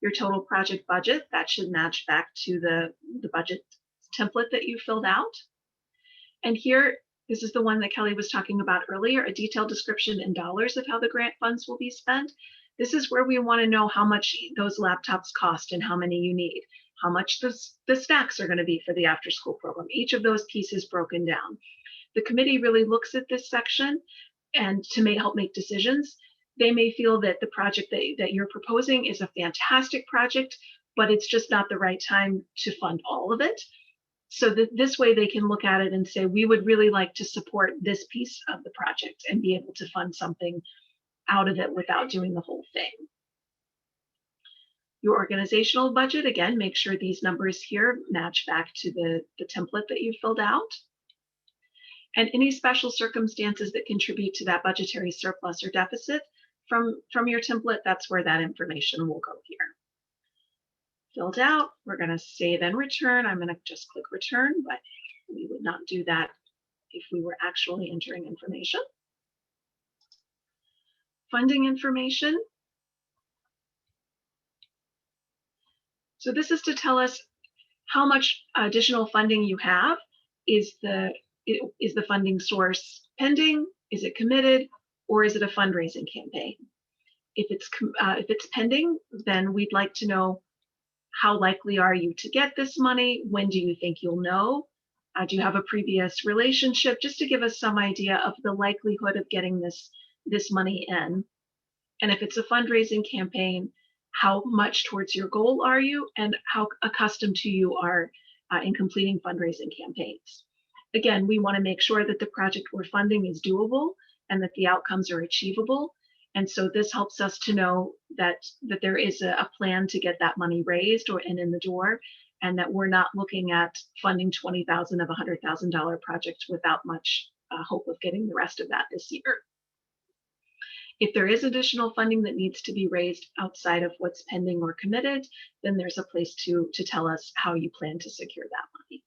Your total project budget, that should match back to the budget template that you filled out. And here, this is the one that Kelly was talking about earlier, a detailed description in dollars of how the grant funds will be spent. This is where we want to know how much those laptops cost and how many you need, how much the snacks are going to be for the after school program, each of those pieces broken down. The committee really looks at this section and to help make decisions. They may feel that the project that you're proposing is a fantastic project, but it's just not the right time to fund all of it. So that this way they can look at it and say, we would really like to support this piece of the project and be able to fund something out of it without doing the whole thing. Your organizational budget, again, make sure these numbers here match back to the template that you filled out. And any special circumstances that contribute to that budgetary surplus or deficit from your template, that's where that information will go here. Filled out, we're going to save and return. I'm going to just click return, but we would not do that if we were actually entering information. Funding information. So this is to tell us how much additional funding you have. Is the funding source pending? Is it committed? Or is it a fundraising campaign? If it's pending, then we'd like to know how likely are you to get this money? When do you think you'll know? Do you have a previous relationship? Just to give us some idea of the likelihood of getting this money in. And if it's a fundraising campaign, how much towards your goal are you, and how accustomed to you are in completing fundraising campaigns. Again, we want to make sure that the project we're funding is doable and that the outcomes are achievable. And so this helps us to know that there is a plan to get that money raised and in the door, and that we're not looking at funding $20,000 of a $100,000 project without much hope of getting the rest of that this year. If there is additional funding that needs to be raised outside of what's pending or committed, then there's a place to tell us how you plan to secure that money.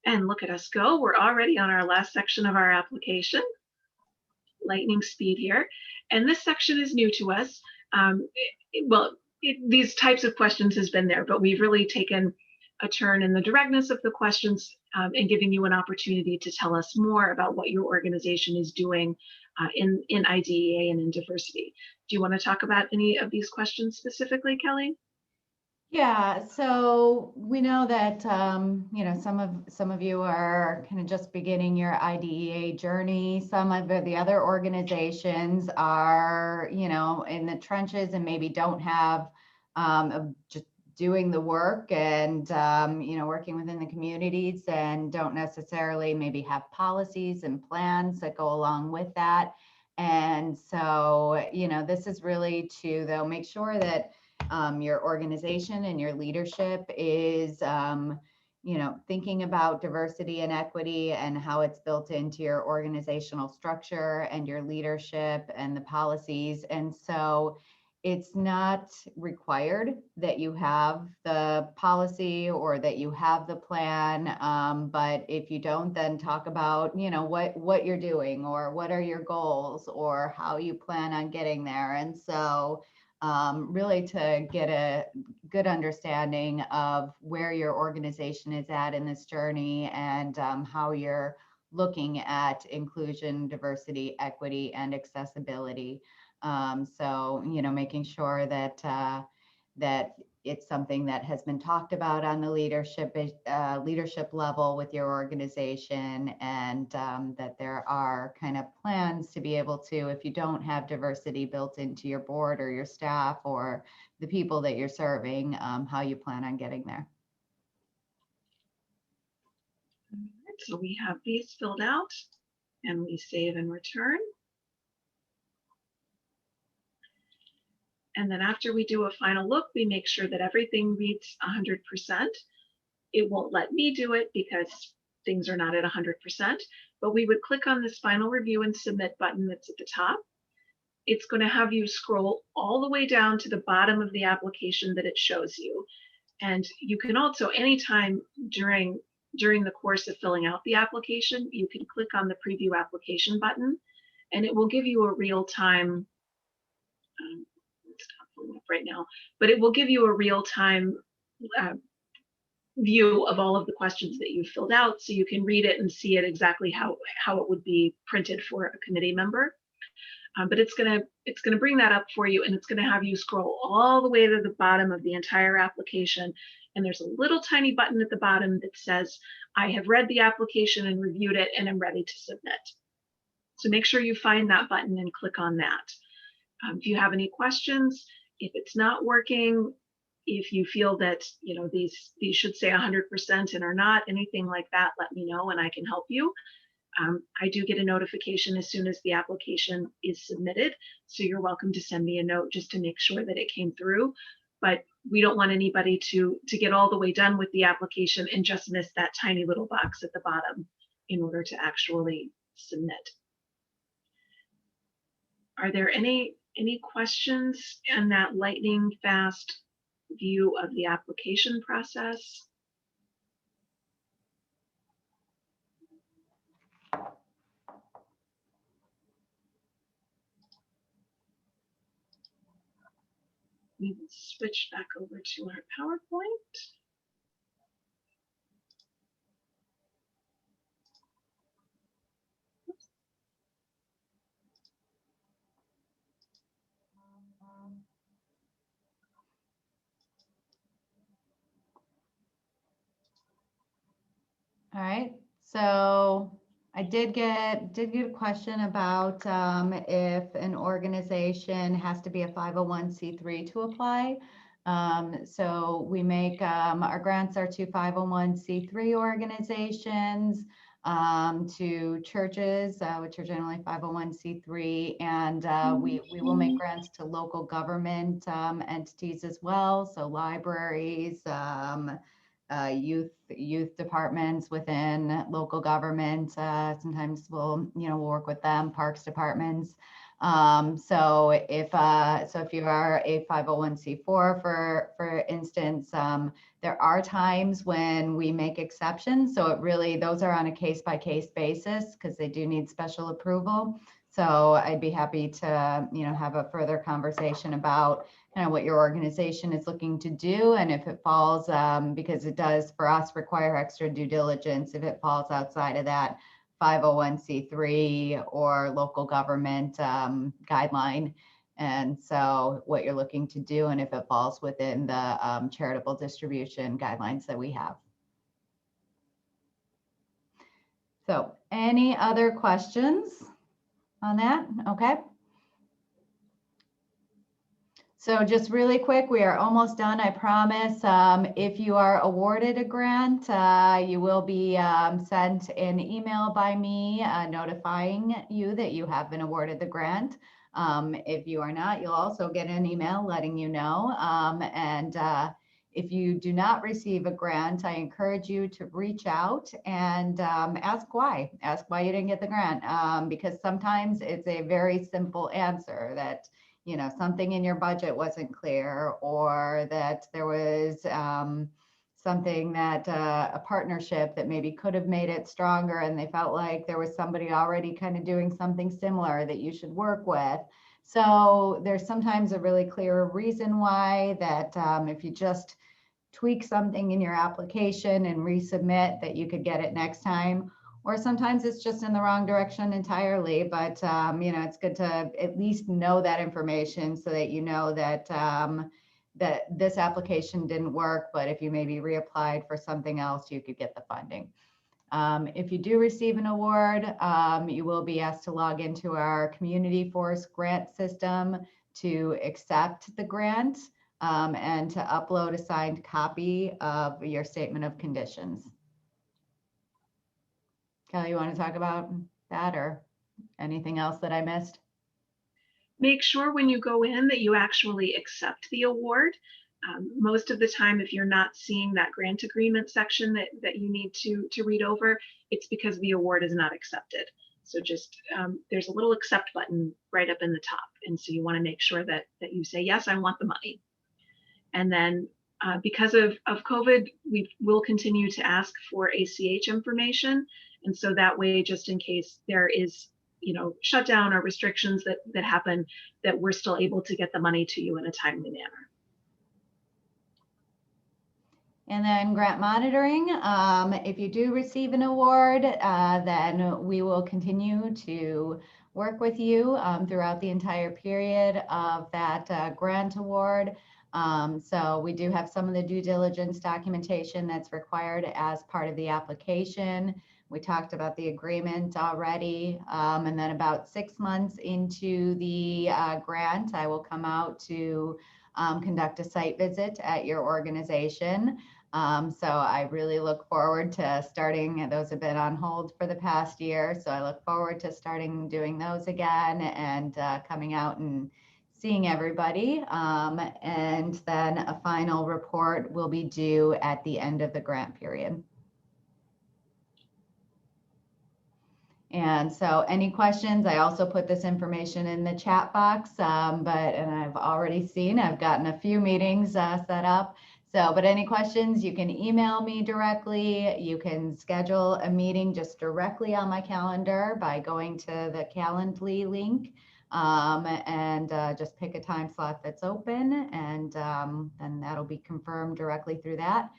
And look at us go. We're already on our last section of our application. Lightning speed here. And this section is new to us. These types of questions has been there, but we've really taken a turn in the directness of the questions and giving you an opportunity to tell us more about what your organization is doing in IDEA and in diversity. Do you want to talk about any of these questions specifically, Kelly? Yeah, so we know that some of you are kind of just beginning your IDEA journey. Some of the other organizations are, in the trenches and maybe don't have just doing the work and working within the communities, and don't necessarily maybe have policies and plans that go along with that. And so, this is really to make sure that your organization and your leadership is thinking about diversity and equity and how it's built into your organizational structure and your leadership and the policies. And so it's not required that you have the policy or that you have the plan. But if you don't, then talk about, what you're doing or what are your goals or how you plan on getting there. And so really to get a good understanding of where your organization is at in this journey and how you're looking at inclusion, diversity, equity, and accessibility. So, making sure that that it's something that has been talked about on the leadership level with your organization, and that there are kind of plans to be able to, if you don't have diversity built into your board or your staff or the people that you're serving, how you plan on getting there. All right, so we have these filled out and we save and return. And then after we do a final look, we make sure that everything reads 100%. It won't let me do it because things are not at 100%, but we would click on this final review and submit button that's at the top. It's going to have you scroll all the way down to the bottom of the application that it shows you. And you can also, anytime during the course of filling out the application, you can click on the preview application button and it will give you a real-time, it's not pulling up right now, but it will give you a real-time view of all of the questions that you've filled out, so you can read it and see it exactly how it would be printed for a committee member. But it's gonna bring that up for you, and it's gonna have you scroll all the way to the bottom of the entire application, and there's a little tiny button at the bottom that says, I have read the application and reviewed it and am ready to submit. So make sure you find that button and click on that. If you have any questions, if it's not working, if you feel that these should say 100% and are not, anything like that, let me know and I can help you. I do get a notification as soon as the application is submitted, so you're welcome to send me a note just to make sure that it came through. But we don't want anybody to get all the way done with the application and just miss that tiny little box at the bottom in order to actually submit. Are there any questions in that lightning fast view of the application process? We will switch back over to our PowerPoint. All right, so I did get a question about if an organization has to be a 501c3 to apply. So we make our grants are to 501c3 organizations, to churches, which are generally 501c3, and we will make grants to local government entities as well, so libraries, youth departments within local government. Sometimes we'll work with them, parks departments. So if you are a 501c4, for instance, there are times when we make exceptions. So those are on a case-by-case basis because they do need special approval. So I'd be happy to have a further conversation about what your organization is looking to do, and if it falls, because it does for us require extra due diligence, if it falls outside of that 501c3 or local government guideline, and so what you're looking to do, and if it falls within the charitable distribution guidelines that we have. So any other questions on that? Okay. So just really quick, we are almost done, I promise. If you are awarded a grant, you will be sent an email by me notifying you that you have been awarded the grant. If you are not, you'll also get an email letting you know. And If you do not receive a grant, I encourage you to reach out and ask why you didn't get the grant, because sometimes it's a very simple answer that, you know, something in your budget wasn't clear, or that there was something that a partnership that maybe could have made it stronger, and they felt like there was somebody already kind of doing something similar that you should work with. So there's sometimes a really clear reason why, that if you just tweak something in your application and resubmit, that you could get it next time. Or sometimes it's just in the wrong direction entirely, but you know, it's good to at least know that information so that you know that that this application didn't work, but if you maybe reapplied for something else, you could get the funding. If you do receive an award, you will be asked to log into our Community Force grant system to accept the grant and to upload a signed copy of your statement of conditions. Kelly, you want to talk about that or anything else that I missed? Make sure when you go in that you actually accept the award. Most of the time, if you're not seeing that grant agreement section that you need to read over, it's because the award is not accepted. So just there's a little accept button right up in the top. And so you want to make sure that you say, yes, I want the money. And then because of COVID, we will continue to ask for ACH information. And so that way, just in case there is, you know, shutdown or restrictions that happen, that we're still able to get the money to you in a timely manner. And then grant monitoring. If you do receive an award, then we will continue to work with you throughout the entire period of that grant award. So we do have some of the due diligence documentation that's required as part of the application. We talked about the agreement already. And then about 6 months into the grant, I will come out to conduct a site visit at your organization. So I really look forward to starting. Those have been on hold for the past year. So I look forward to starting doing those again and coming out and seeing everybody. And then a final report will be due at the end of the grant period. And so any questions, I also put this information in the chat box, and I've already seen, I've gotten a few meetings set up. So, but any questions, you can email me directly. You can schedule a meeting just directly on my calendar by going to the Calendly link and just pick a time slot that's open, and then that'll be confirmed directly through that.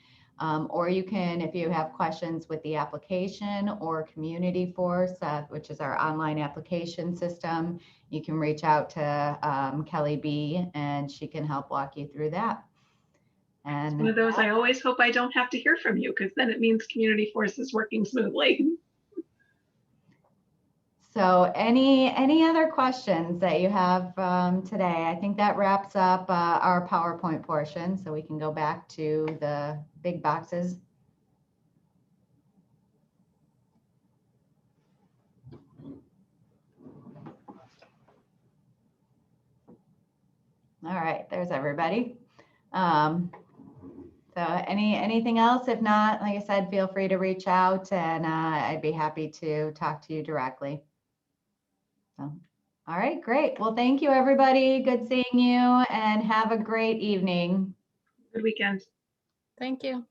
Or you can, if you have questions with the application or Community Force, which is our online application system, you can reach out to Kelly B and she can help walk you through that. And one of those I always hope I don't have to hear from you, because then it means Community Force is working smoothly. So any other questions that you have today? I think that wraps up our PowerPoint portion, so we can go back to the big boxes. All right, there's everybody. So anything else? If not, like I said, feel free to reach out and I'd be happy to talk to you directly. So, all right, great. Well, thank you, everybody. Good seeing you and have a great evening. Good weekend. Thank you.